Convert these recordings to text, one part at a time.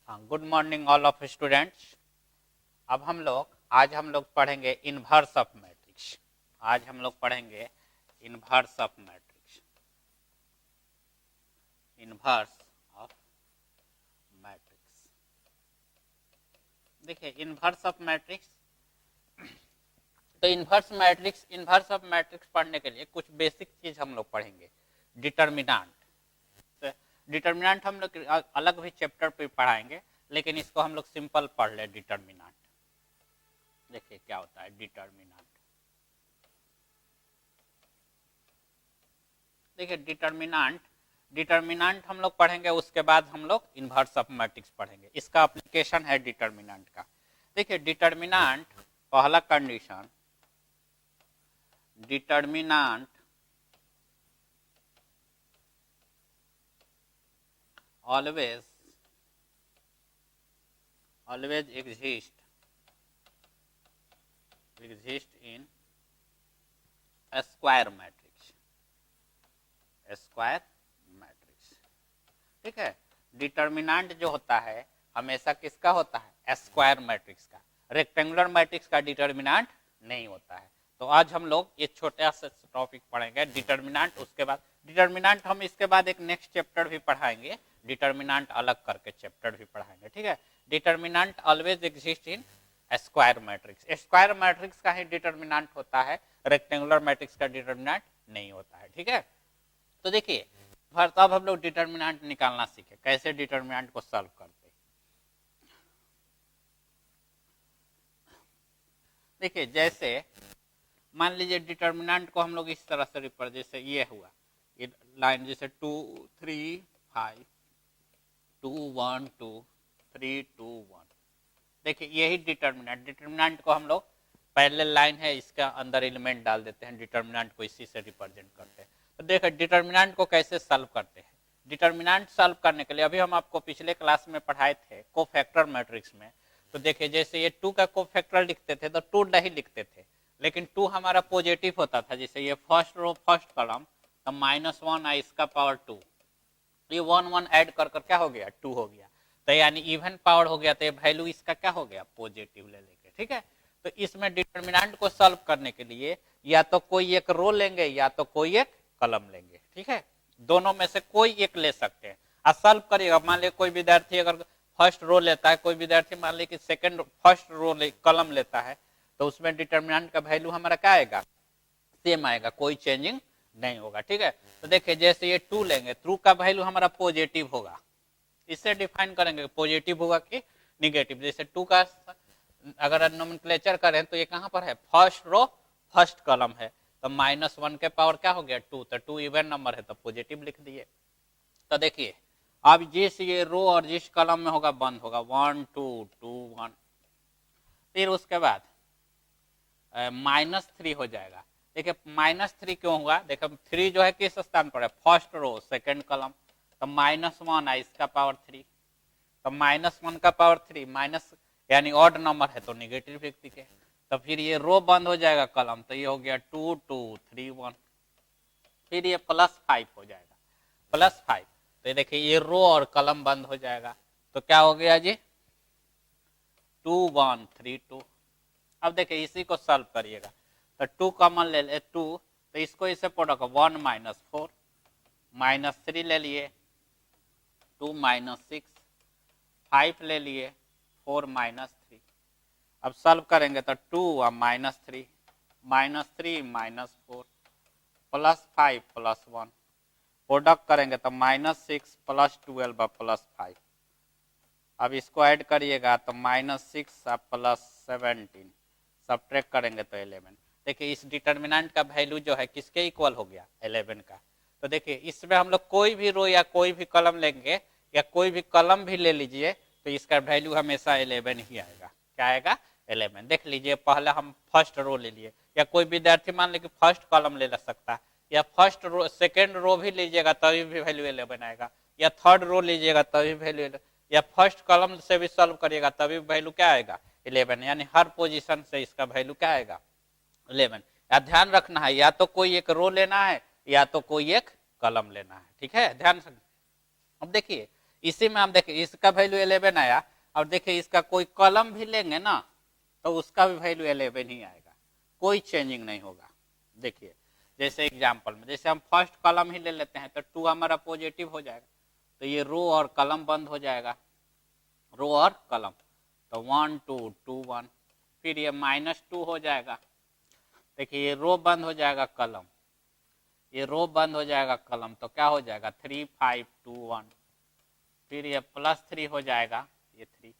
हाँ, good morning all of students. अब आज हम लोग पढ़ेंगे इनवर्स ऑफ मैट्रिक्स। आज हम लोग पढ़ेंगे inverse of matrix. Inverse of matrix. देखिए इनवर्स ऑफ मैट्रिक्स, तो इनवर्स ऑफ मैट्रिक्स पढ़ने के लिए कुछ बेसिक चीज हम लोग पढ़ेंगे। डिटर्मिनेंट, डिटर्मिनेंट हम लोग अलग भी चैप्टर पे पढ़ाएंगे, लेकिन इसको हम लोग सिंपल पढ़ ले। डिटर्मिनेंट देखिए क्या होता है। डिटर्मिनेंट देखिए डिटर्मिनेंट हम लोग पढ़ेंगे, उसके बाद हम लोग इनवर्स ऑफ मैट्रिक्स पढ़ेंगे। इसका एप्लीकेशन है डिटर्मिनेंट का। देखिए डिटर्मिनेंट, पहला condition, determinant always exist in a square matrix। ठीक है। डिटर्मिनेंट जो होता है हमेशा किसका होता है? स्क्वायर मैट्रिक्स का। रेक्टेंगुलर मैट्रिक्स का डिटर्मिनेंट नहीं होता है। तो आज हम लोग ये छोटा सा टॉपिक पढ़ेंगे डिटर्मिनेंट। उसके बाद डिटर्मिनेंट हम इसके बाद एक नेक्स्ट चैप्टर भी पढ़ाएंगे, डिटर्मिनेंट अलग करके चैप्टर भी पढ़ाएंगे। ठीक है। Determinant always exist in square matrix. Square matrix का ही डिटर्मिनेंट होता है, रेक्टेंगुलर मैट्रिक्स का डिटर्मिनेंट नहीं होता है। ठीक है। तो देखिए अब हम लोग डिटर्मिनेंट निकालना सीखे, कैसे डिटर्मिनेंट को सॉल्व करते। देखिए जैसे मान लीजिए डिटर्मिनेंट को हम लोग इस तरह से रिप्रेजेंट, जैसे ये हुआ ये लाइन, जैसे 2 3 5 2 1 2 3 2 1। देखिए यही डिटर्मिनेंट को हम लोग पैरेलल लाइन है, इसका अंदर एलिमेंट डाल देते हैं, डिटर्मिनेंट को इसी से रिप्रेजेंट करते हैं। तो देखिए डिटर्मिनेंट को कैसे सॉल्व करते हैं। डिटर्मिनेंट सॉल्व करने के लिए अभी हम आपको पिछले क्लास में पढ़ाए थे कोफैक्टर मैट्रिक्स में। तो देखिए जैसे ये 2 का कोफैक्टर लिखते थे तो 2 नहीं लिखते थे, लेकिन 2 हमारा पॉजिटिव होता था। जैसे ये फर्स्ट रो फर्स्ट कॉलम, तो -1 है इसका पावर 2, ये 1 1 ऐड कर क्या हो गया? 2 हो गया। तो यानी इवन पावर हो गया, तो ये वैल्यू इसका क्या हो गया? पॉजिटिव ले लेंगे। ठीक है। तो इसमें डिटर्मिनेंट को सॉल्व करने के लिए या तो कोई एक रो लेंगे या तो कोई एक कॉलम लेंगे। ठीक है। दोनों में से कोई एक ले सकते हैं और सॉल्व करिएगा। मान लीजिए कोई विद्यार्थी अगर फर्स्ट रो लेता है, कोई विद्यार्थी मान लीजिए कि सेकंड फर्स्ट रो कॉलम लेता है, तो उसमें डिटर्मिनेंट का वैल्यू हमारा क्या आएगा? सेम आएगा, कोई चेंजिंग नहीं होगा। ठीक है। तो देखिए जैसे ये 2 लेंगे, 2 का वैल्यू हमारा पॉजिटिव होगा। इससे डिफाइन करेंगे पॉजिटिव होगा कि निगेटिव। जैसे 2 का अगर नोमेनक्लेचर करें तो ये कहां पर है? फर्स्ट रो फर्स्ट कॉलम है, तो -1 के पावर क्या हो गया? 2। तो 2 इवन नंबर है तो पॉजिटिव लिख दिए। तो देखिए अब जिस ये रो और जिस कॉलम में होगा बंद होगा 1 2 2 1। फिर उसके बाद -3 हो जाएगा। देखिए -3 क्यों हुआ? देखो 3 जो है किस स्थान पर है? फर्स्ट रो सेकंड कॉलम, तो -1 है इसका पावर 3, तो -1 का पावर 3 माइनस यानी ऑड नंबर है तो निगेटिव लिख दिए। तो फिर ये रो बंद हो जाएगा कॉलम, तो ये हो गया 2 2 3 1। फिर ये +5 हो जाएगा, +5। तो देखिए ये रो और कॉलम बंद हो जाएगा, तो क्या हो गया जी? 2 1 3 2। अब देखिए इसी को सॉल्व करिएगा, तो 2 कॉमन ले ले 2, तो इसको इसे प्रोडक्ट 1 -4 -3 ले लिए, 2 -6 5 ले लिए, 4 -3। अब सॉल्व करेंगे तो 2 और -3 -3 -4 +5 +1, प्रोडक्ट करेंगे तो -6 +12 +5। अब इसको ऐड करिएगा तो -6 +17, सब्ट्रैक्ट करेंगे तो 11। देखिए इस डिटर्मिनेंट का वैल्यू जो है किसके इक्वल हो गया? 11 का। तो देखिए इसमें हम लोग कोई भी रो या कोई भी कॉलम लेंगे या कोई भी कॉलम भी ले लीजिए, तो इसका वैल्यू हमेशा 11 ही आएगा। क्या आएगा? 11। देख लीजिए पहले हम फर्स्ट रो ले लिए, या कोई विद्यार्थी मान लीजिए फर्स्ट कॉलम ले सकता है, या फर्स्ट रो सेकेंड रो भी लीजिएगा तभी भी वैल्यू 11 आएगा, या थर्ड रो लीजिएगा तभी वैल्यू, या फर्स्ट कॉलम से भी सॉल्व करिएगा तभी वैल्यू क्या आएगा? 11। यानी हर पोजीशन से इसका वैल्यू क्या आएगा? 11। या ध्यान रखना है, या तो कोई एक रो लेना है या तो कोई एक कॉलम लेना है। ठीक है, ध्यान से। अब देखिए इसी में हम देखिए इसका वैल्यू 11 आया, और देखिए इसका कोई कॉलम भी लेंगे ना तो उसका भी वैल्यू 11 ही आएगा, कोई चेंजिंग नहीं होगा। देखिए जैसे एग्जांपल में जैसे हम फर्स्ट कॉलम ही ले लेते हैं तो 2 हमारा पॉजिटिव हो जाएगा, तो ये रो और कॉलम बंद हो जाएगा, रो और कॉलम, तो 1 2 2 1। फिर ये -2 हो जाएगा, देखिए ये रो बंद हो जाएगा कॉलम, ये रो बंद हो जाएगा कॉलम, तो क्या हो जाएगा 3 5 2 1। फिर ये +3 हो जाएगा, ये 3,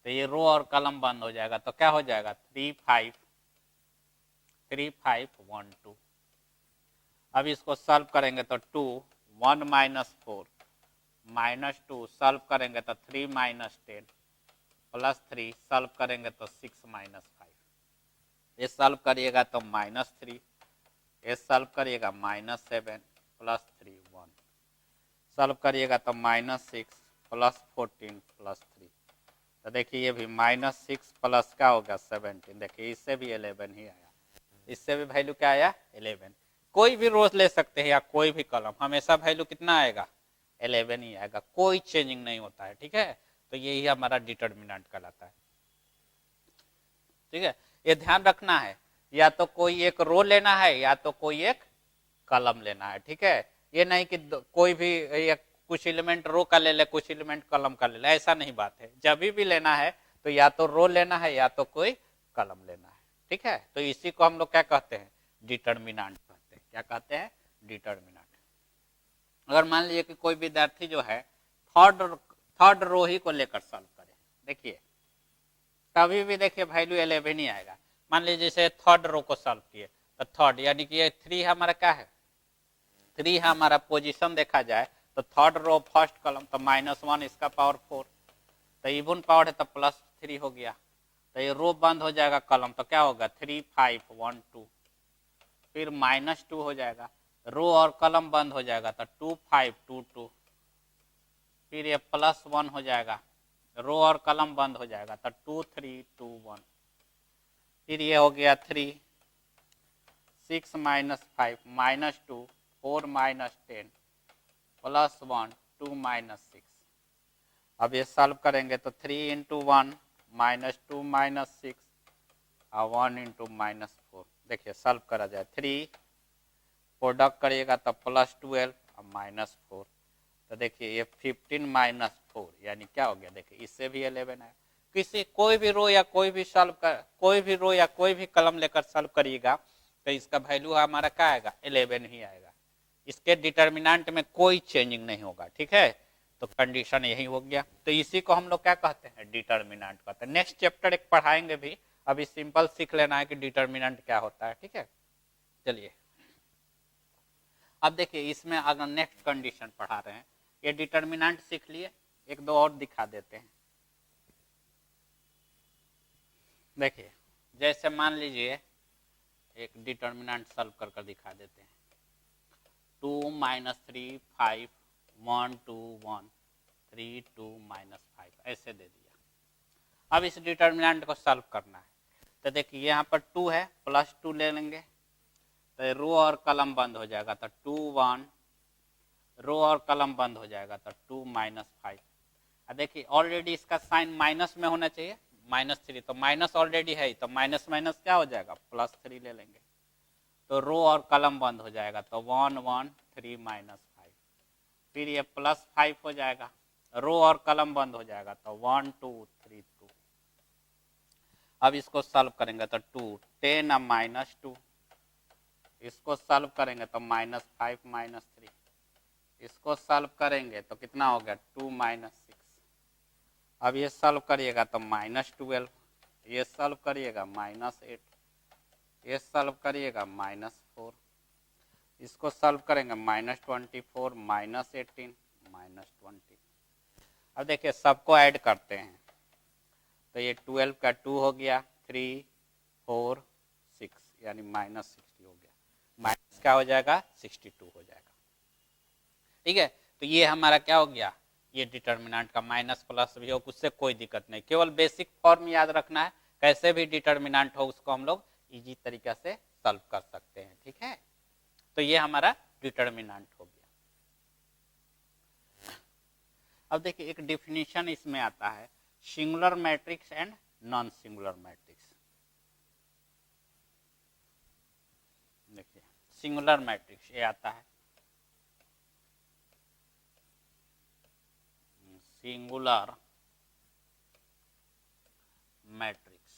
तो ये रो और कॉलम बंद हो जाएगा, तो क्या हो जाएगा 3 5 3 5 1 2। अब इसको सॉल्व करेंगे तो 2 1 -4 -2 सॉल्व करेंगे तो 3 -10 +3 सॉल्व करेंगे तो 6 -5। ये सॉल्व करिएगा तो -3, ये सॉल्व करिएगा -7 +3 1, सॉल्व करिएगा तो -6 +14 +3, तो देखिए ये भी -6 प्लस क्या होगा 17। देखिए इससे भी 11 ही आया, इससे भी वैल्यू क्या आया 11। कोई भी रोज ले सकते हैं या कोई भी कॉलम, हमेशा वैल्यू कितना आएगा 11 ही आएगा, कोई चेंजिंग नहीं होता है। ठीक है, तो यही हमारा डिटर्मिनेंट कहलाता है। ठीक है, ये ध्यान रखना है, या तो कोई एक रो लेना है या तो कोई एक कॉलम लेना है। ठीक है, ये नहीं कि कोई भी कुछ एलिमेंट रो का ले ले कुछ एलिमेंट कॉलम का ले ले, ऐसा नहीं बात है। जब भी लेना है तो या तो रो लेना है या तो कोई कॉलम लेना है। ठीक है, तो इसी को हम लोग क्या कहते हैं डिटर्मिनेंट कहते हैं। क्या कहते हैं डिटर्मिनेंट। अगर मान लीजिए कि कोई विद्यार्थी जो है थर्ड रो ही को लेकर सॉल्व करे, देखिए तभी भी देखिए वैल्यू 11 ही आएगा। मान लीजिए जैसे थर्ड रो को सॉल्व किए तो थर्ड यानी कि ये 3 हमारा क्या है 3 हमारा पोजीशन देखा जाए तो थर्ड रो फर्स्ट कॉलम, तो -1 इसका पावर 4, तो इवन पावर है तो +3 हो गया, तो ये रो बंद हो जाएगा कॉलम, तो क्या होगा 3 5 1 2। फिर -2 हो जाएगा, रो और कॉलम बंद हो जाएगा तो 2 5 2 2। फिर ये +1 हो जाएगा, रो और कॉलम बंद हो जाएगा तो 2 3 2 1। फिर ये हो गया 3 6 -5 -2 4 -10 +1 2 -6। अब ये सॉल्व करेंगे तो 3 × 1 -2 -6 और 1 × -4। देखिए सॉल्व करा जाए 3 प्रोडक्ट करिएगा तो +12 और -4, तो देखिए ये 15 -4 यानी क्या हो गया, देखिए इससे भी 11 है। किसी कोई भी रो या कोई भी सॉल्व कर कोई भी रो या कोई भी कलम लेकर सॉल्व करिएगा तो इसका वैल्यू हमारा क्या आएगा 11 ही आएगा, इसके डिटर्मिनेंट में कोई चेंजिंग नहीं होगा। ठीक है, तो कंडीशन यही हो गया, तो इसी को हम लोग क्या कहते हैं डिटर्मिनेंट कहते हैं। नेक्स्ट चैप्टर एक पढ़ाएंगे भी, अभी सिंपल सीख लेना है कि डिटर्मिनेंट क्या होता है। ठीक है, चलिए अब देखिए इसमें अगर नेक्स्ट कंडीशन पढ़ा रहे हैं, ये डिटर्मिनेंट सीख लिए, एक दो और दिखा देते हैं। देखिए जैसे मान लीजिए एक डिटर्मिनेंट सॉल्व कर दिखा देते हैं, 2 -3 5 1 2 1 3 2 -5 ऐसे दे दिया। अब इस डिटर्मिनेंट को सॉल्व करना है, तो देखिए यहाँ पर 2 है +2 ले लेंगे तो रो और कॉलम बंद हो जाएगा तो 2 1, रो और कॉलम बंद हो जाएगा तो 2 -5। देखिए ऑलरेडी इसका साइन माइनस में होना चाहिए -3, तो माइनस ऑलरेडी है तो माइनस माइनस क्या हो जाएगा +3 ले लेंगे, तो रो और कॉलम बंद हो जाएगा तो 1 1 3 -5। फिर ये +5 हो जाएगा, रो और कॉलम बंद हो जाएगा तो 1 2 3 2। अब इसको सॉल्व करेंगे तो 2 10 और -2, इसको सॉल्व करेंगे तो -5 -3, इसको सॉल्व करेंगे तो कितना हो गया 2 -6। अब ये सॉल्व करिएगा तो -12, ये सॉल्व करिएगा -8, ये सॉल्व करिएगा -4, इसको सॉल्व करेंगे -24 -18 -20। अब देखिए सबको ऐड करते हैं तो ये 12 का 2 हो गया, 3 4 6 यानी -60 हो गया, माइनस क्या हो जाएगा 62 हो जाएगा। ठीक है, तो ये हमारा क्या हो गया, ये डिटर्मिनेंट का माइनस प्लस भी हो उससे कोई दिक्कत नहीं, केवल बेसिक फॉर्म याद रखना है, कैसे भी डिटर्मिनेंट हो उसको हम लोग इजी तरीका से सॉल्व कर सकते हैं। ठीक है, तो ये हमारा डिटर्मिनेंट हो गया। अब देखिए एक डिफिनीशन इसमें आता है, singular matrix and non singular matrix. देखिए सिंगुलर मैट्रिक्स ये आता है, सिंगुलर मैट्रिक्स।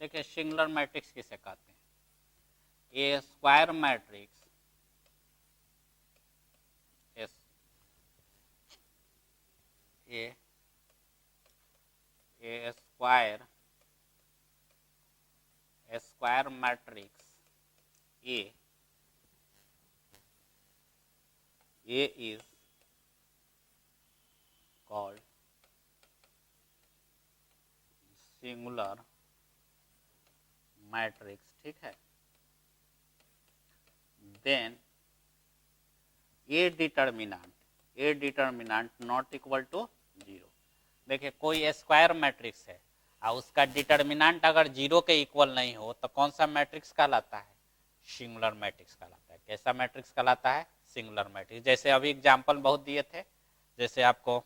देखिए सिंगुलर मैट्रिक्स किसे कहते हैं? A square matrix a square matrix A is called singular matrix, ठीक है। Then A determinant not equal to 0। देखिए कोई स्क्वायर मैट्रिक्स है और उसका डिटर्मिनेंट अगर 0 के इक्वल नहीं हो तो कौन सा मैट्रिक्स कहलाता है? सिंगुलर मैट्रिक्स कहलाता है। कैसा मैट्रिक्स कहलाता है? Singular matrix. जैसे अभी एग्जाम्पल बहुत दिए थे, जैसे आपको,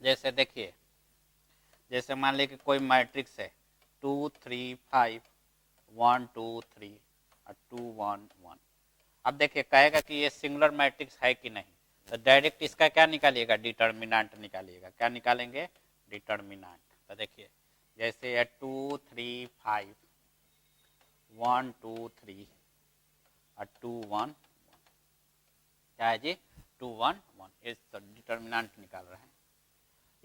जैसे देखिए, जैसे मान लीजिए कि कोई मैट्रिक्स है 2 3 5 1 2 3 और 2 1 1। अब देखिए कहेगा कि ये सिंगुलर मैट्रिक्स है कि नहीं, तो डायरेक्ट इसका क्या निकालिएगा? डिटर्मिनेंट निकालिएगा। क्या निकालेंगे? डिटर्मिनेंट। तो देखिए जैसे है 2 3 5 1 2 3 और 2 1 क्या है जी? 2 1 1। इस डिटर्मिनेंट निकाल रहे हैं,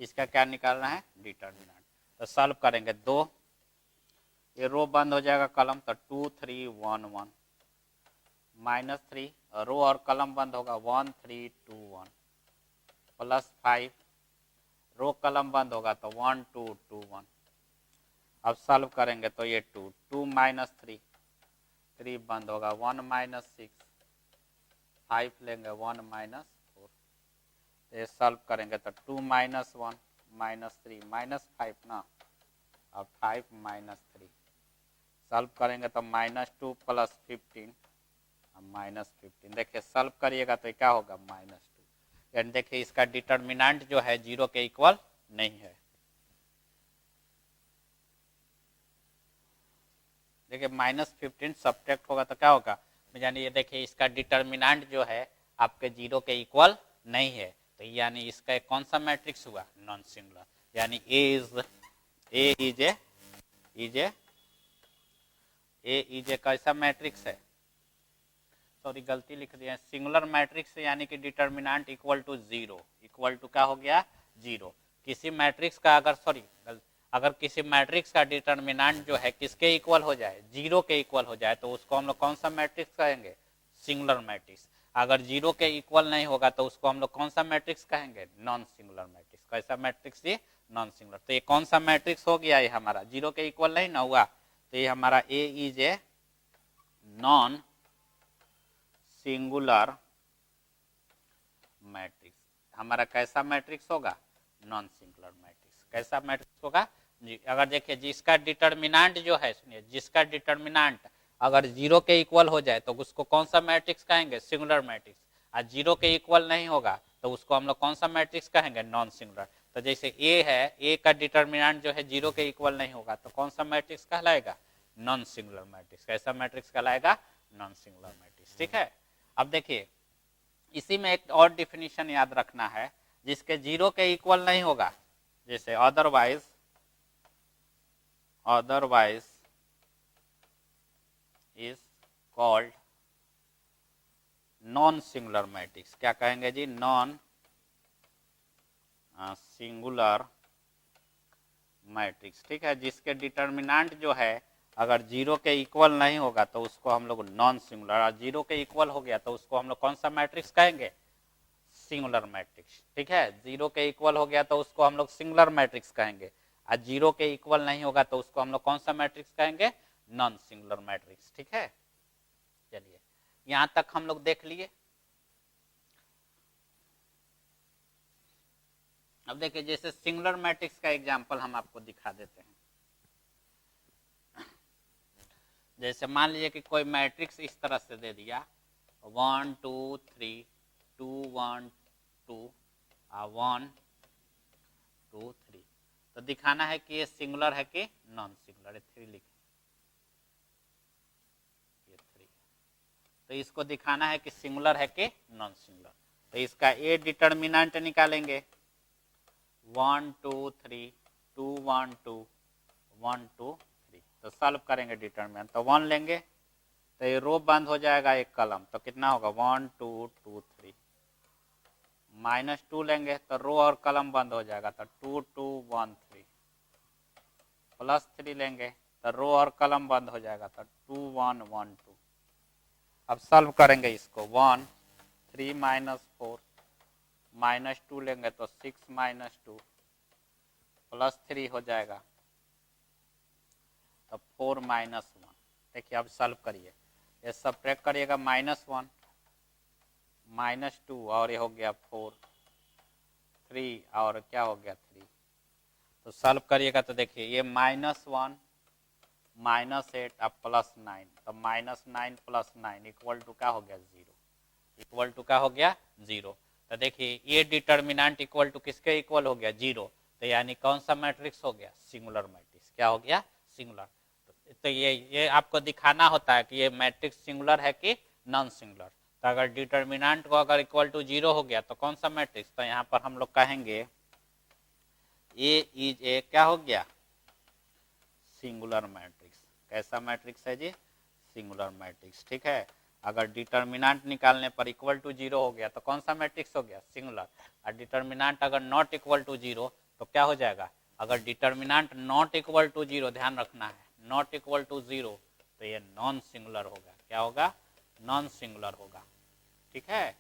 इसका क्या निकालना है? डिटर्मिनेंट। तो सॉल्व करेंगे, 2 ये रो बंद हो जाएगा कलम, तो 2 3 1 1 -3 रो और कलम बंद होगा 1 3 2 1 +5 रो कलम बंद होगा तो 1 2 2 1। अब सॉल्व करेंगे तो ये 2 2 -3 3 बंद होगा 1 -6 5 लेंगे 1 -4। ये सॉल्व करेंगे तो 2 -1 -3 -5 ना, अब 5 -3 सॉल्व करेंगे तो -2 + 15 -15। देखिए सॉल्व करिएगा तो क्या होगा? -2। यानी देखिए इसका डिटर्मिनेंट जो है 0 के इक्वल नहीं है। देखिए -15 सब्ट्रैक्ट होगा तो क्या होगा? यानी ये देखिए इसका डिटर्मिनेंट जो है आपके 0 के इक्वल नहीं है, तो यानी इसका कौन सा मैट्रिक्स हुआ? Non singular. यानी ए इज ए कैसा मैट्रिक्स है? सॉरी गलती लिख दिया, सिंगुलर मैट्रिक्स यानी कि determinant equal to 0। Equal to क्या हो गया? 0। किसी मैट्रिक्स का अगर किसी मैट्रिक्स का डिटर्मिनेंट जो है किसके इक्वल हो जाए? 0 के इक्वल हो जाए, तो उसको हम लोग कौन सा मैट्रिक्स कहेंगे? Singular matrix. अगर 0 के इक्वल नहीं होगा तो उसको हम लोग कौन सा मैट्रिक्स कहेंगे? Non singular matrix. कैसा मैट्रिक्स? ये नॉन सिंगुलर। तो ये कौन सा मैट्रिक्स हो गया? ये हमारा 0 के इक्वल नहीं ना हुआ, तो ये हमारा A is a non singular matrix. हमारा कैसा मैट्रिक्स होगा? Non singular matrix. कैसा मैट्रिक्स होगा जी? अगर देखिए जिसका डिटर्मिनेंट जो है, सुनिए, जिसका डिटर्मिनेंट अगर 0 के इक्वल हो जाए तो उसको कौन सा मैट्रिक्स कहेंगे? Singular matrix. और 0 के इक्वल नहीं होगा तो उसको हम लोग कौन सा मैट्रिक्स कहेंगे? Non singular. तो जैसे ए है, ए का डिटर्मिनेंट जो है 0 के इक्वल नहीं होगा तो कौन सा मैट्रिक्स कहलाएगा? Non singular matrix. कैसा मैट्रिक्स कहलाएगा? Non singular matrix. ठीक है। अब देखिए इसी में एक और डिफिनीशन याद रखना है, जिसके 0 के इक्वल नहीं होगा, जैसे otherwise is called non singular matrix. क्या कहेंगे जी? Non singular matrix. ठीक है। जिसके डिटर्मिनेंट जो है अगर 0 के इक्वल नहीं होगा तो उसको हम लोग नॉन सिंगुलर, और 0 के इक्वल हो गया तो उसको हम लोग कौन सा मैट्रिक्स कहेंगे? Singular matrix. ठीक है। 0 के इक्वल हो गया तो उसको हम लोग सिंगुलर मैट्रिक्स कहेंगे, और 0 के इक्वल नहीं होगा तो उसको हम लोग कौन सा मैट्रिक्स कहेंगे? Non singular matrix. ठीक है। चलिए यहां तक हम लोग देख लिए। अब देखिए जैसे सिंगुलर मैट्रिक्स का एग्जांपल हम आपको दिखा देते हैं। जैसे मान लीजिए कि कोई मैट्रिक्स इस तरह से दे दिया 1 2 3 2 1 2 1 2 3। तो दिखाना है कि ये सिंगुलर है कि नॉन सिंगुलर है। 3 लिखे, ये 3। तो इसको दिखाना है कि सिंगुलर है कि नॉन सिंगुलर। तो इसका ए डिटर्मिनेंट निकालेंगे 1 2 3 2 1 2 1 2 3। तो सॉल्व करेंगे डिटर्मिनेंट, तो 1 लेंगे तो ये रो बंद हो जाएगा एक कलम, तो कितना होगा 1 2 2 3। -2 लेंगे तो रो और कलम बंद हो जाएगा, तो 2 2 1 3। +3 लेंगे तो रो और कलम बंद हो जाएगा, तो 2 1 1 2। अब सॉल्व करेंगे इसको 1 3 -4 -2 लेंगे तो 6 -2 +3 हो जाएगा, तो 4 -1। देखिए अब सॉल्व करिए, ये सब्ट्रैक्ट करिएगा -1 -2 और ये हो गया 4 3 और क्या हो गया 3। तो सॉल्व करिएगा तो देखिए ये -1 -8 अब +9, तो -9 + 9 इक्वल टू क्या हो गया 0, इक्वल टू क्या हो गया 0। तो देखिए ये डिटर्मिनेंट इक्वल टू किसके इक्वल हो गया 0। तो यानी कौन सा मैट्रिक्स हो गया सिंगुलर मैट्रिक्स, क्या हो गया सिंगुलर। तो ये आपको दिखाना होता है कि ये मैट्रिक्स सिंगुलर है कि नॉन सिंगुलर। तो अगर डिटर्मिनेंट को अगर इक्वल टू 0 हो गया तो कौन सा मैट्रिक्स, तो यहाँ पर हम लोग कहेंगे ए इज ए क्या हो गया सिंगुलर मैट्रिक्स। कैसा मैट्रिक्स है जी सिंगुलर मैट्रिक्स, ठीक है। अगर डिटर्मिनेंट निकालने पर इक्वल टू 0 हो गया तो कौन सा मैट्रिक्स हो गया सिंगुलर। और डिटर्मिनेंट अगर नॉट इक्वल टू 0 तो क्या हो जाएगा, अगर डिटर्मिनेंट नॉट इक्वल टू 0, ध्यान रखना है नॉट इक्वल टू 0, तो ये नॉन सिंगुलर होगा। क्या होगा नॉन सिंगुलर होगा, ठीक है।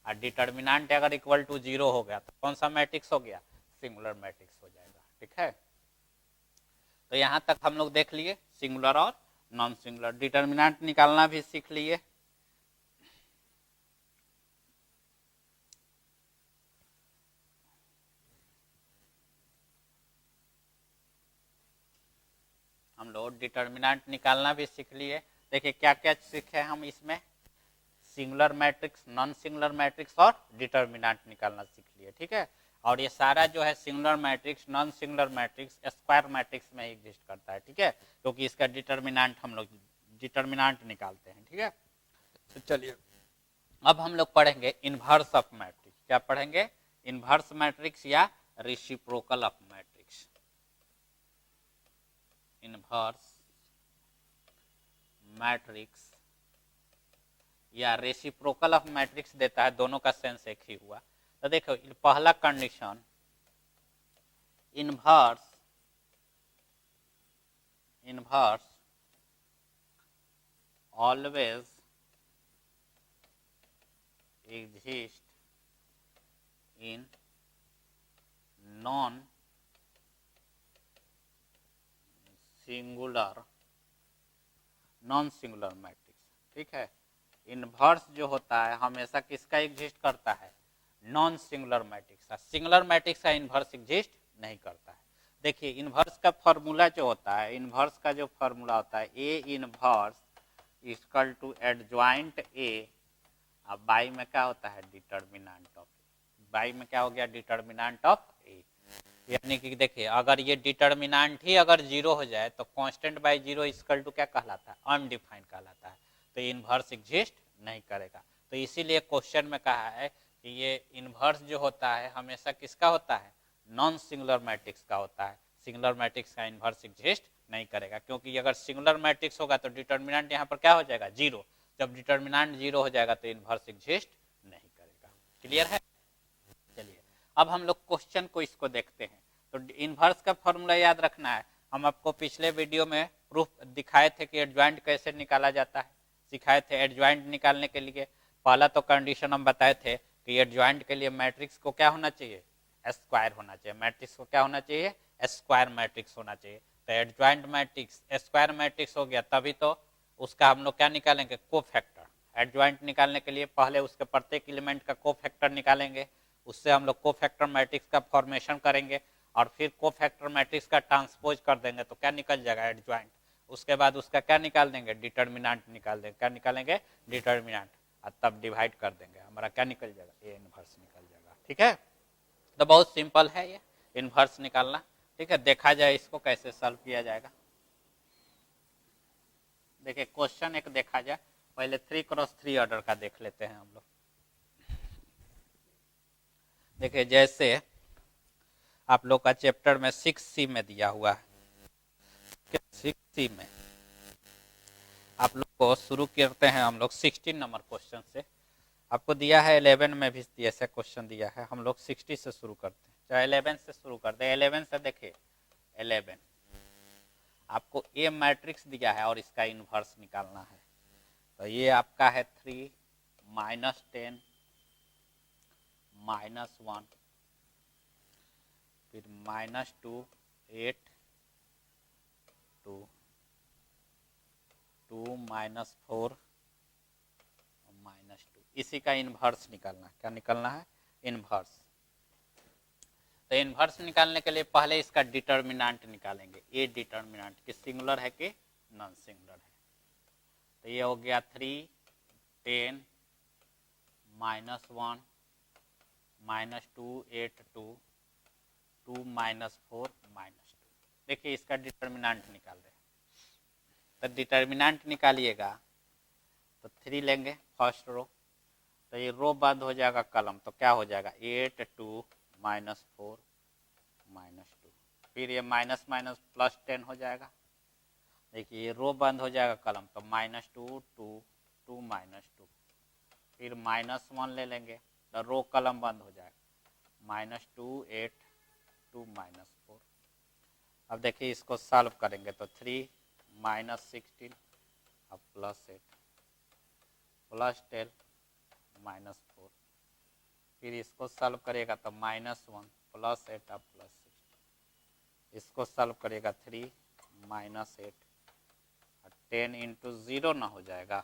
और डिटर्मिनेंट अगर इक्वल टू 0 हो गया तो कौन सा मैट्रिक्स हो गया सिंगुलर मैट्रिक्स हो जाएगा, ठीक है। तो यहाँ तक हम लोग देख लिए सिंगुलर और नॉन सिंगुलर, डिटर्मिनेंट निकालना भी सीख लिए। हम लोग डिटर्मिनेंट निकालना भी सीख लिए। देखिए क्या क्या सीखे हम इसमें, singular matrix, non singular matrix और डिटर्मिनेंट निकालना सीख लिए, ठीक है। और ये सारा जो है singular matrix, non singular matrix square matrix में एग्जिस्ट करता है, ठीक है, क्योंकि इसका डिटर्मिनेंट हम लोग डिटर्मिनेंट निकालते हैं, ठीक है। तो चलिए अब हम लोग पढ़ेंगे इनवर्स ऑफ मैट्रिक्स। क्या पढ़ेंगे इनवर्स मैट्रिक्स या reciprocal of matrix. Inverse matrix या रेसिप्रोकल ऑफ मैट्रिक्स देता है, दोनों का सेंस एक ही हुआ। तो देखो पहला condition inverse always exist in non singular matrix, ठीक है। इनवर्स जो होता है हमेशा किसका एग्जिस्ट करता है नॉन सिंगुलर मैट्रिक्स का, सिंगुलर मैट्रिक्स का इनवर्स एग्जिस्ट नहीं करता है। देखिए इनवर्स का फॉर्मूला जो होता है, इनवर्स का जो फॉर्मूला होता है A inverse equal to adjoint A, अब बाई में क्या होता है डिटर्मिनेंट ऑफ ए, बाई में क्या हो गया डिटर्मिनेंट ऑफ ए। यानी कि देखिए अगर ये डिटर्मिनेंट ही अगर 0 हो जाए तो कांस्टेंट बाय 0 इक्वल टू क्या कहलाता है अनडिफाइंड कहलाता है, तो इनवर्स एग्जिस्ट नहीं करेगा। तो इसीलिए क्वेश्चन में कहा है कि ये इनवर्स जो होता है हमेशा किसका होता है नॉन सिंगुलर मैट्रिक्स का होता है, सिंगुलर मैट्रिक्स का इनवर्स एग्जिस्ट नहीं करेगा, क्योंकि अगर सिंगुलर मैट्रिक्स होगा तो डिटर्मिनेंट यहाँ पर क्या हो जाएगा 0, जब डिटर्मिनेंट 0 हो जाएगा तो इनवर्स एग्जिस्ट नहीं करेगा। क्लियर है। चलिए अब हम लोग क्वेश्चन को इसको देखते हैं। तो इनवर्स का फॉर्मूला याद रखना है, हम आपको पिछले वीडियो में प्रूफ दिखाए थे कि एडजॉइंट कैसे निकाला जाता है, सिखाए थे। एडजॉइंट निकालने के लिए पहला तो कंडीशन हम बताए थे कि एडजॉइंट के लिए मैट्रिक्स को क्या होना चाहिए स्क्वायर होना चाहिए, मैट्रिक्स को क्या होना चाहिए स्क्वायर मैट्रिक्स होना चाहिए। तो एडजॉइंट मैट्रिक्स स्क्वायर मैट्रिक्स हो गया, तभी तो उसका हम लोग क्या निकालेंगे कोफैक्टर। एडजॉइंट निकालने के लिए पहले उसके प्रत्येक एलिमेंट का कोफैक्टर निकालेंगे, उससे हम लोग कोफैक्टर मैट्रिक्स का फॉर्मेशन करेंगे और फिर कोफैक्टर मैट्रिक्स का ट्रांसपोज कर देंगे तो क्या निकल जाएगा एडजॉइंट। उसके बाद उसका क्या निकाल देंगे डिटर्मिनेंट निकाल देंगे, क्या निकालेंगे डिटर्मिनेंट, और तब डिवाइड कर देंगे, हमारा क्या निकल जाएगा ए इनवर्स निकल जाएगा, ठीक है। तो बहुत सिंपल है ये इनवर्स निकालना। ठीक है, देखा जाए इसको कैसे सॉल्व किया जाएगा। देखिए क्वेश्चन एक देखा जाए, पहले 3x3 ऑर्डर का देख लेते हैं हम लोग। देखिए जैसे आप लोग का चैप्टर में 6C में दिया हुआ है, 6C में आप लोग को शुरू करते हैं हम लोग 16 नंबर क्वेश्चन से। आपको दिया है 11 में भी ऐसा क्वेश्चन दिया है, हम लोग 60 से शुरू करते हैं, चाहे 11 से शुरू करते हैं। 11 से देखिए 11 आपको ए मैट्रिक्स दिया है और इसका इन्वर्स निकालना है। तो ये आपका है 3 -10 -1 फिर -2 8 2 2 -4 -2, इसी का इन्वर्स निकालना है। क्या निकालना है? इन्वर्स। तो इन्वर्स निकालने के लिए पहले इसका डिटर्मिनेंट निकालेंगे। ए डिटर्मिनेंट कि सिंगुलर है कि नॉन सिंगुलर है। तो ये हो गया 3 10 -1 -2 8 2 2 -4 -2। देखिए इसका डिटर्मिनेंट निकाल रहे हैं। तो डिटर्मिनेंट निकालिएगा तो 3 लेंगे फर्स्ट रो, तो ये रो बंद हो जाएगा कलम, तो क्या हो जाएगा 8 2 -4 -2। फिर ये माइनस माइनस प्लस 10 हो जाएगा। देखिए ये रो बंद हो जाएगा कलम, तो -2 2 2 -2। फिर -1 ले लेंगे तो रो कलम बंद हो जाएगा, -2 8 2 -4। अब देखिए इसको सॉल्व करेंगे तो 3 -16 अब +8 +10 -4। फिर इसको सॉल्व करेगा तो -1 +8 अब +16। इसको सॉल्व करेगा 3 -8 10 इंटू 0 ना हो जाएगा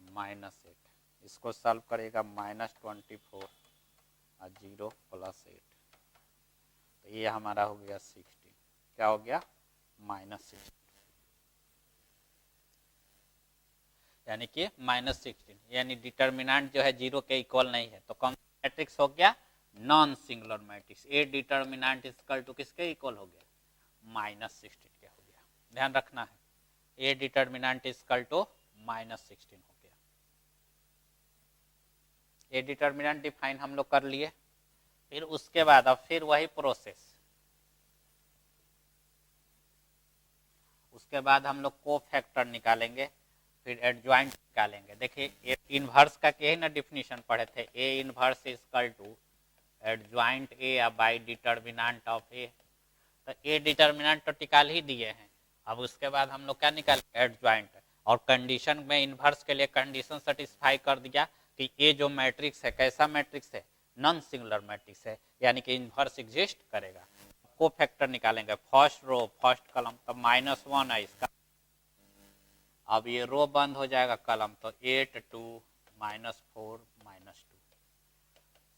-8। इसको सॉल्व करेगा -24 और 0 +8। तो ये हमारा हो गया 16। क्या हो गया? -16, यानी कि -16, यानी डिटर्मिनेंट जो है 0 के इक्वल नहीं है। तो कौन सा मैट्रिक्स हो गया? Non singular matrix. A determinant equal to किसके इक्वल हो गया? -16 के हो गया। ध्यान रखना है, ए डिटर्मिनेंट इक्वल टू -16 हो गया। ए डिटर्मिनेंट डिफाइन हम लोग कर लिए। फिर उसके बाद अब फिर वही प्रोसेस, उसके बाद हम लोग को फैक्टर निकालेंगे, फिर एडजॉइंट निकालेंगे। देखिए इनवर्स का यही ना डिफिनीशन पढ़े थे, A inverse equal to adjoint A by determinant of A. तो ए डिटर्मिनेंट तो निकाल ही दिए हैं, अब उसके बाद हम लोग क्या निकालेंगे? एडजॉइंट। और कंडीशन में इनवर्स के लिए कंडीशन सेटिस्फाई कर दिया कि ये जो मैट्रिक्स है कैसा मैट्रिक्स है? नॉन सिंगुलर मैट्रिक्स है, यानी कि इनवर्स एग्जिस्ट करेगा। को फैक्टर निकालेंगे, फर्स्ट रो फर्स्ट कलम, तो -1 है इसका। अब ये रो बंद हो जाएगा कलम, तो 8 2 -4 -2।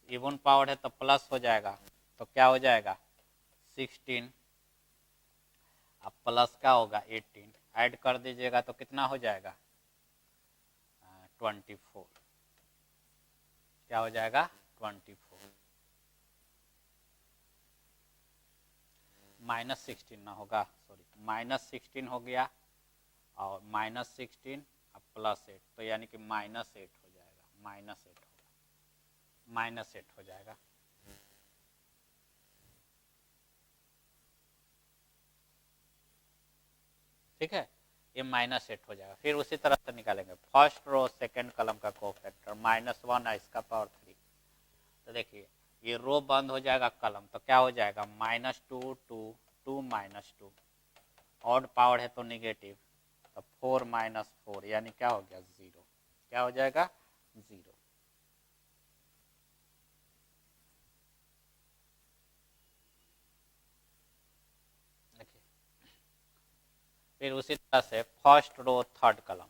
इवन पावर है तो प्लस हो जाएगा, तो क्या हो जाएगा? 16। अब प्लस क्या होगा? 18। ऐड कर दीजिएगा तो कितना हो जाएगा? 24। क्या हो जाएगा? 24। -16 ना होगा, सॉरी, -16 हो गया और -16 अब +8, तो यानी कि -8 हो जाएगा, -8 होगा, -8 हो जाएगा। ठीक है, ये -8 हो जाएगा। फिर उसी तरह से निकालेंगे फर्स्ट रो सेकंड कलम का कोफैक्टर, -1 है इसका पावर 3। तो देखिए ये रो बंद हो जाएगा कलम, तो क्या हो जाएगा? -2 2 2 -2। ऑड पावर है तो निगेटिव, तो 4 -4, यानी क्या हो गया? 0। क्या हो जाएगा? 0। देखिए फिर उसी तरह से फर्स्ट रो थर्ड कलम,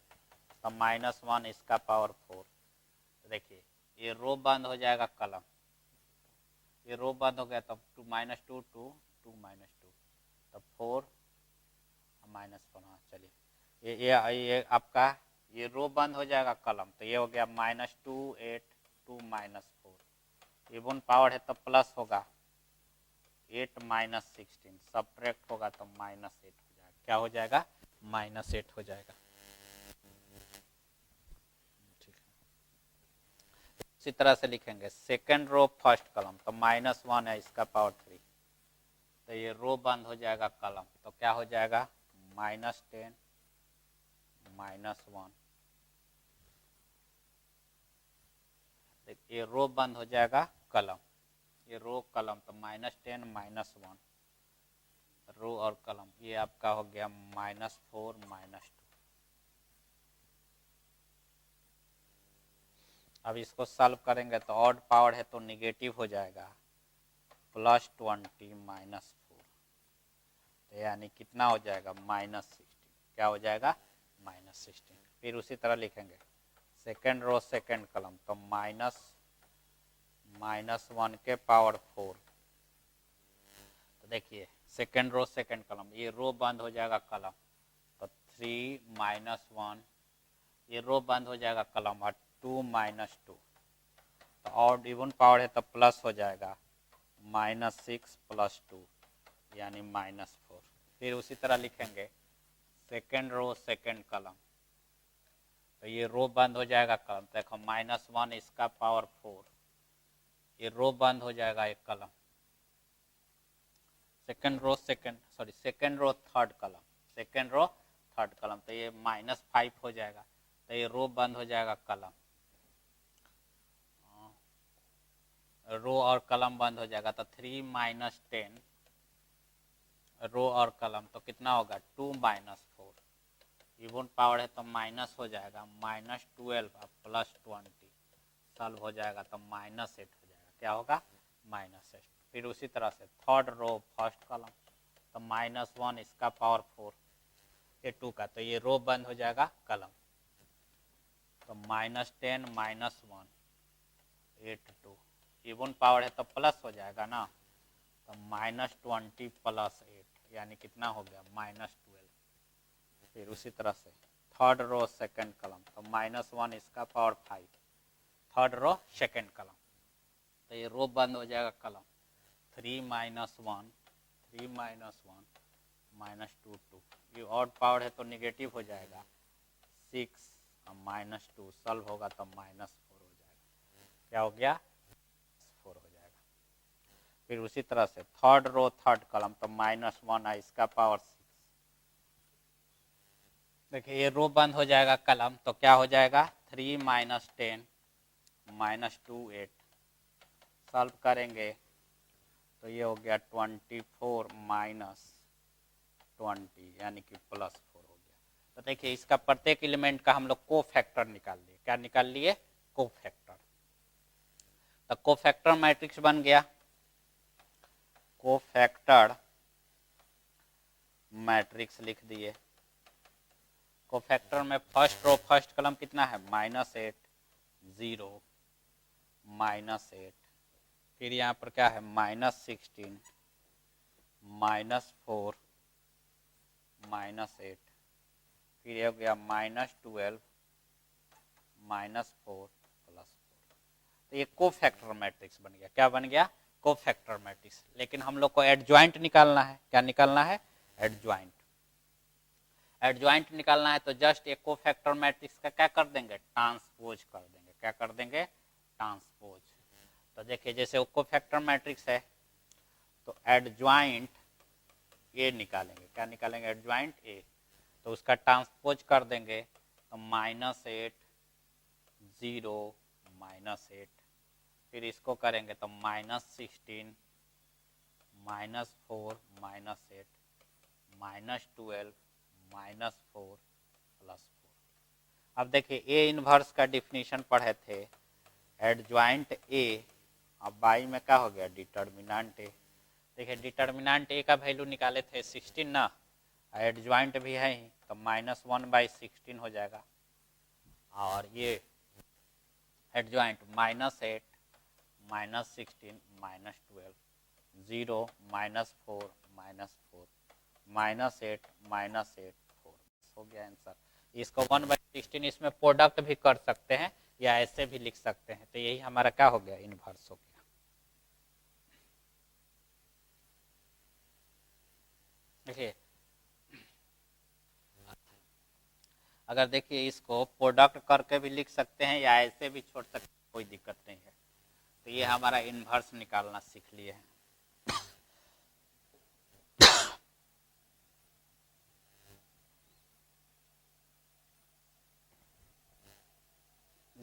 तो -1 इसका पावर 4। तो देखिए ये रो बंद हो जाएगा कलम, ये रो बंद हो गया, तो -2 2 2 -2, तो 4 -1। चलिए ये आपका ये रो बंद हो जाएगा कलम, तो ये हो गया -2 8 2 -4। इवन पावर है तो प्लस होगा 8 माइनस 16, सब्ट्रैक्ट होगा तो माइनस 8 हो जाएगा। क्या हो जाएगा? माइनस 8 हो जाएगा। ठीक है, इसी तरह से लिखेंगे सेकेंड रो फर्स्ट कॉलम, तो -1 है, इसका पावर 3, तो ये रो बंद हो जाएगा कॉलम, तो क्या हो जाएगा? -10 -1, ये रो बंद हो जाएगा कॉलम, ये रो कॉलम, तो -10 -1 रो और कॉलम, ये आपका हो गया -4 -2। अब इसको सॉल्व करेंगे तो ऑड पावर है तो निगेटिव हो जाएगा, +20 -4, तो यानी कितना हो जाएगा? -16। क्या हो जाएगा? -16। फिर उसी तरह लिखेंगे सेकेंड रो सेकेंड कॉलम, तो -1 के पावर 4, तो देखिए सेकेंड रो सेकेंड कॉलम, ये रो बंद हो जाएगा कॉलम, तो 3 -1, ये रो बंद हो जाएगा कॉलम, और 2 -2, तो ऑड इवन पावर है तो प्लस हो जाएगा, -6 + 2 यानी -4। फिर उसी तरह लिखेंगे सेकेंड रो सेकेंड कॉलम, तो ये रो बंद हो जाएगा कॉलम, देखो -1 इसका पावर 4, ये रो बंद हो जाएगा एक column, second row third column, second row third column, तो ये -5 हो जाएगा, तो ये रो बंद हो जाएगा कॉलम, रो और कॉलम बंद हो जाएगा, तो 3 -10 रो और कॉलम, तो कितना होगा? 2 -4, इवन पावर है तो माइनस हो जाएगा, -12 और +20 सॉल्व हो जाएगा तो -8 हो जाएगा। क्या होगा? -8। फिर उसी तरह से थर्ड रो फर्स्ट कॉलम, तो -1 इसका पावर 4, ये 2 का, तो ये रो बंद हो जाएगा कॉलम, तो -10 -1 8 2, इवन पावर है तो प्लस हो जाएगा ना, तो -20 + 8 यानी कितना हो गया? -12। फिर उसी तरह से थर्ड रो सेकंड कॉलम, तो -1 इसका power 5, third row second column, तो ये रो बंद हो जाएगा कॉलम, 3 -1 3 -1 -2 2, ये ऑड पावर है तो निगेटिव हो जाएगा, 6 और -2 सॉल्व होगा तो -4 हो जाएगा। क्या हो गया? 4 हो जाएगा। फिर उसी तरह से थर्ड रो थर्ड कॉलम, तो -1 है, इसका पावर 6, देखिए ये रो बंद हो जाएगा कॉलम, तो क्या हो जाएगा? 3 -10 -2 8, सॉल्व करेंगे तो ये हो गया 24 -20 यानी कि +4 हो गया। तो देखिए इसका प्रत्येक एलिमेंट का हम लोग को फैक्टर निकाल लिए। क्या निकाल लिए? को फैक्टर। तो को फैक्टर मैट्रिक्स बन गया, को फैक्टर मैट्रिक्स लिख दिए। को फैक्टर में फर्स्ट रो फर्स्ट कॉलम कितना है? -8 0 -8, फिर यहाँ पर क्या है? -16 -4 -8, फिर हो गया -12 -4 +4। तो ये को फैक्टर मैट्रिक्स बन गया। क्या बन गया? को फैक्टर मैट्रिक्स। लेकिन हम लोग को एडजॉइंट निकालना है। क्या निकालना है? एडजॉइंट। एडजॉइंट निकालना है तो जस्ट एक को फैक्टर मैट्रिक्स का क्या कर देंगे? ट्रांसपोज कर देंगे। क्या कर देंगे? ट्रांसपोज। तो देखिए जैसे को फैक्टर मैट्रिक्स है तो एडजॉइंट ए निकालेंगे। क्या निकालेंगे? Adjoint A. तो उसका ट्रांसपोज कर देंगे तो -8 0 -8, फिर इसको करेंगे तो -16 -4 -8 -12 -4 +4। अब देखिए ए इनवर्स का डिफिनीशन पढ़े थे, एडजॉइंट ए, अब बाई में क्या हो गया? डिटर्मिनेंट ए। देखिए डिटर्मिनेंट ए का वैल्यू निकाले थे 16 ना, एडजॉइंट भी है ही, तो -1/16 हो जाएगा। और ये एडजॉइंट -8 -16 -12 0 -4 -4 -8 -8 4 हो गया आंसर। इसको 1/16 इसमें प्रोडक्ट भी कर सकते हैं या ऐसे भी लिख सकते हैं। तो यही हमारा क्या हो गया? इनवर्स हो गया। देखिए अगर देखिए इसको प्रोडक्ट करके भी लिख सकते हैं या ऐसे भी छोड़ सकते हैं, कोई दिक्कत नहीं है। तो ये हमारा इन्वर्स निकालना सीख लिए हैं।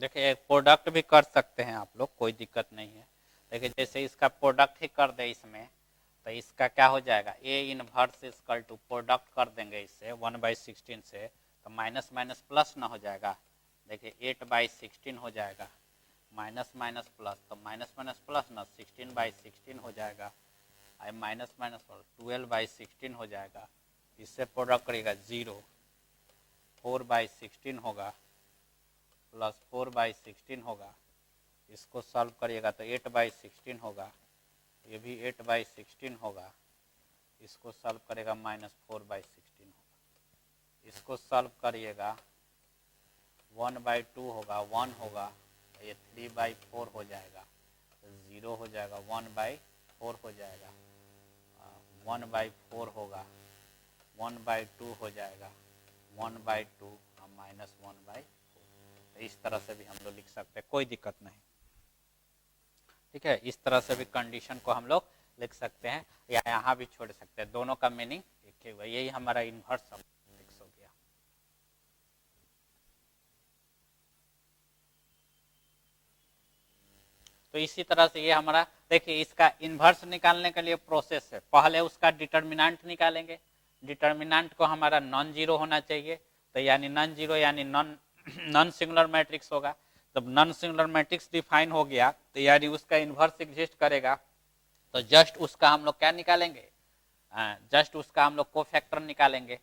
देखिए प्रोडक्ट भी कर सकते हैं आप लोग, कोई दिक्कत नहीं है। देखिए जैसे इसका प्रोडक्ट ही कर दे इसमें, तो इसका क्या हो जाएगा, A inverse equal to product कर देंगे इससे 1/16 से, तो माइनस माइनस प्लस ना हो जाएगा। देखिए 8/16 हो जाएगा, माइनस माइनस प्लस, तो माइनस माइनस प्लस ना 16/16 हो जाएगा, माइनस माइनस 12/16 हो जाएगा। इससे प्रोडक्ट करेगा 0, 4/16 होगा प्लस 4/16 होगा। इसको सॉल्व करिएगा तो 8/16 होगा, ये भी 8/16 होगा। इसको सॉल्व करेगा -4/16 होगा। इसको सॉल्व करिएगा 1/2 होगा, 1 होगा, ये 3/4 हो जाएगा, 0 हो जाएगा, 1/4 हो जाएगा, 1/4 होगा, 1/2 हो जाएगा, 1/2 और -1/4। तो इस तरह से भी हम लोग लिख सकते हैं, कोई दिक्कत नहीं। ठीक है, इस तरह से भी कंडीशन को हम लोग लिख सकते हैं या यहाँ भी छोड़ सकते हैं, दोनों का मीनिंग एक ही हुआ। यही हमारा इन्वर्स फिक्स हो गया। तो इसी तरह से ये हमारा, देखिए इसका इन्वर्स निकालने के लिए प्रोसेस है, पहले उसका डिटर्मिनेंट निकालेंगे। डिटर्मिनेंट को हमारा नॉन जीरो होना चाहिए, तो यानी नॉन जीरो यानी नॉन सिंगुलर मैट्रिक्स होगा। जब नॉन सिंगुलर मैट्रिक्स डिफाइन हो गया तो यानी उसका इन्वर्स एग्जिस्ट करेगा, तो जस्ट उसका हम लोग क्या निकालेंगे, जस्ट उसका हम लोग कोफैक्टर निकालेंगे,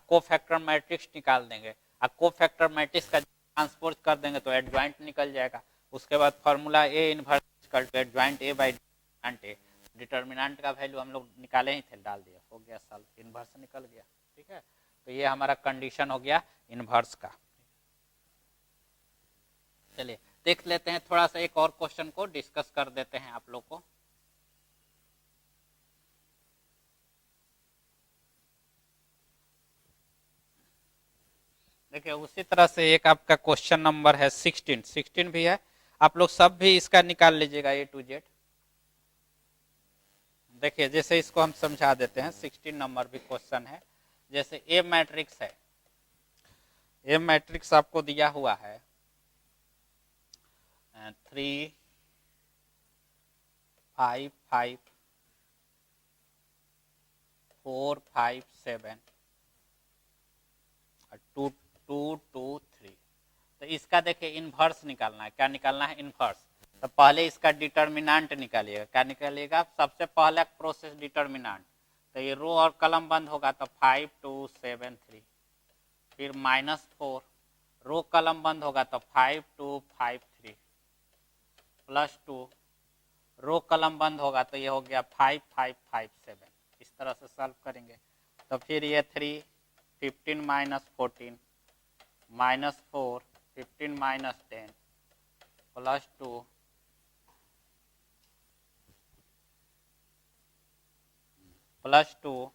कोफैक्टर मैट्रिक्स निकाल देंगे, कोफैक्टर मैट्रिक्स का ट्रांसपोज कर देंगे तो एडजॉइंट निकल जाएगा। उसके बाद formula A inverse equal to adjoint A by determinant A. Determinant का वैल्यू हम लोग निकाले ही थे, डाल दिया, हो गया सॉल्व, इनवर्स निकल गया। ठीक है, तो ये हमारा कंडीशन हो गया इनवर्स का। चलिए देख लेते हैं, थोड़ा सा एक और क्वेश्चन को डिस्कस कर देते हैं आप लोग को। देखिए उसी तरह से एक आपका क्वेश्चन नंबर है 16 भी है, आप लोग सब भी इसका निकाल लीजिएगा A to Z। देखिए जैसे इसको हम समझा देते हैं, 16 नंबर भी क्वेश्चन है। जैसे ए मैट्रिक्स है, ए मैट्रिक्स आपको दिया हुआ है 3 5 5 4 5 7 2 2 2 3। तो इसका देखिए इन्वर्स निकालना है, क्या निकालना है, इन्वर्स। तो पहले इसका डिटर्मिनेंट निकालिएगा, क्या निकालिएगा, सबसे पहले प्रोसेस डिटर्मिनेंट। तो ये रो और कलम बंद होगा तो 5 2 7 3, फिर -4, रो कलम बंद होगा तो 5 2 5 3, +2, रो कलम बंद होगा तो ये हो गया 5 5 5 7। इस तरह से सॉल्व करेंगे तो फिर ये 3 15 -14 -4 15 -10 +2 +2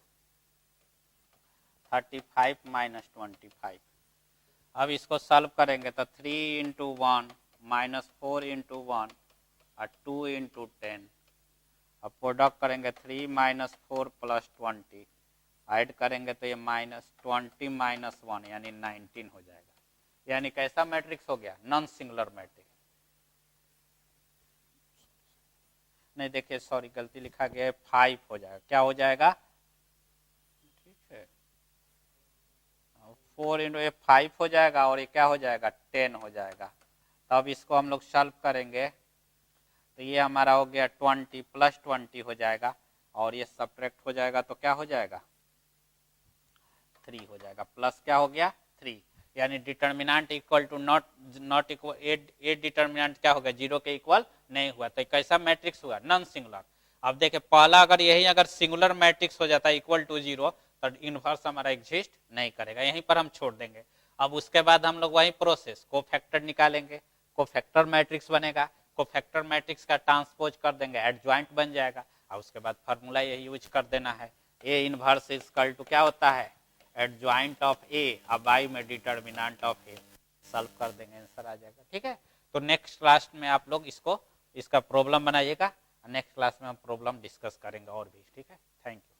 35 -25। अब इसको सॉल्व करेंगे तो 3 × 1 -4 × 1 और 2 × 10। अब प्रोडक्ट करेंगे 3 -4 +20, ऐड करेंगे तो ये -20 -1 यानी 19 हो जाएगा। यानी कैसा मैट्रिक्स हो गया, नॉन सिंगुलर मैट्रिक्स। नहीं देखिए सॉरी गलती लिखा गया है, 5 हो जाएगा, क्या हो जाएगा, ठीक है 4 × 5 हो जाएगा और ये क्या हो जाएगा 10 हो जाएगा। तब इसको हम लोग सॉल्व करेंगे तो ये हमारा हो गया 20 +20 हो जाएगा और ये सब्ट्रैक्ट हो जाएगा तो क्या हो जाएगा 3 हो जाएगा, प्लस क्या हो गया 3। यानी determinant equal to not equal, A determinant क्या होगा 0 के इक्वल नहीं हुआ, तो कैसा मैट्रिक्स हुआ, नॉन सिंगुलर। अब देखिए पहला अगर यही अगर सिंगुलर मैट्रिक्स हो जाता है इक्वल टू 0 तो इनवर्स हमारा एग्जिस्ट नहीं करेगा, यहीं पर हम छोड़ देंगे। अब उसके बाद हम लोग वही प्रोसेस कोफैक्टर निकालेंगे, कोफैक्टर मैट्रिक्स बनेगा, कोफैक्टर मैट्रिक्स का ट्रांसपोज कर देंगे, एडजॉइंट बन जाएगा और उसके बाद फार्मूला यही यूज कर देना है। ए इनवर्स इक्वल टू क्या होता है, एडजॉइंट ऑफ ए बाई में डिटर्मिनेंट ऑफ ए, सॉल्व कर देंगे आंसर आ जाएगा। ठीक है, तो नेक्स्ट क्लास में आप लोग इसका प्रॉब्लम बनाइएगा, नेक्स्ट क्लास में हम प्रॉब्लम डिस्कस करेंगे और भी। ठीक है, थैंक यू।